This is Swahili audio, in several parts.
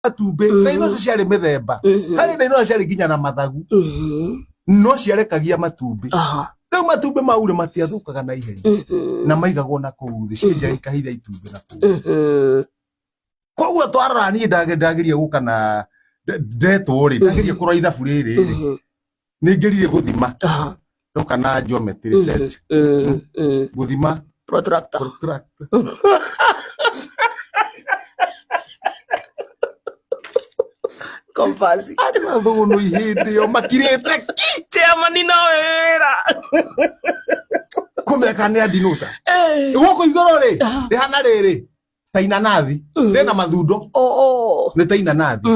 matumbĩ dinosaur ciarĩ mĩthemba harĩ dinosaur ciarĩ nginya na mathagu no ciarekagia matumbĩ rĩu matumbĩ mau rĩ matiathũkaga na ihenya na maigagwo na kũu thĩ cienja ikahitha itumbĩ na kũu koguo twarora niĩ ndageria gũka na ndetwo rĩ ndageria kũrora ithabu rĩrĩ nĩngerire gũthima ndoka na geometry set gũthima protractor compass adwa thũgũnũ ihĩndĩ yo makirĩte chairman no wĩra kũmeka nĩ dinosaur gũkũ igũrũ rĩ rĩhana rĩrĩ ta inanathi rĩna mathundo nĩ ta inanathi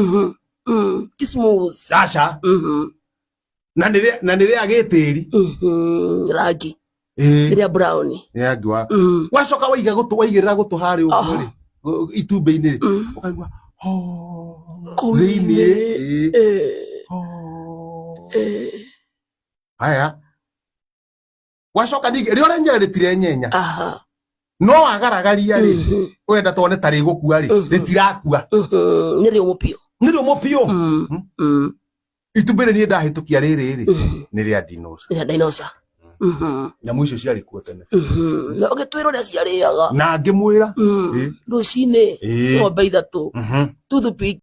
smooth aca na nĩrĩa gĩtĩri rangi rĩrĩa brown rangi wa wacoka waigĩrĩra gũtũ harĩ ũguo rĩ itumbĩ-inĩ ũkaigua thĩinĩ haya wacoka ningĩ rĩo rĩenyewe rĩtirĩ nyenya no agaragaria rĩ wenda tone tarĩ gũkua rĩ rĩtirakua nĩ rĩũmũ piũ itumbĩ rĩ niĩ ndahĩtũkia rĩrĩ rĩ nĩ rĩa dinosaur nyamũ icio ciarĩ kuo tene na ũgĩtwĩra ũrĩa ciarĩaga na ngĩmwĩra rũcinĩ ng'ombe ithatũ toothpick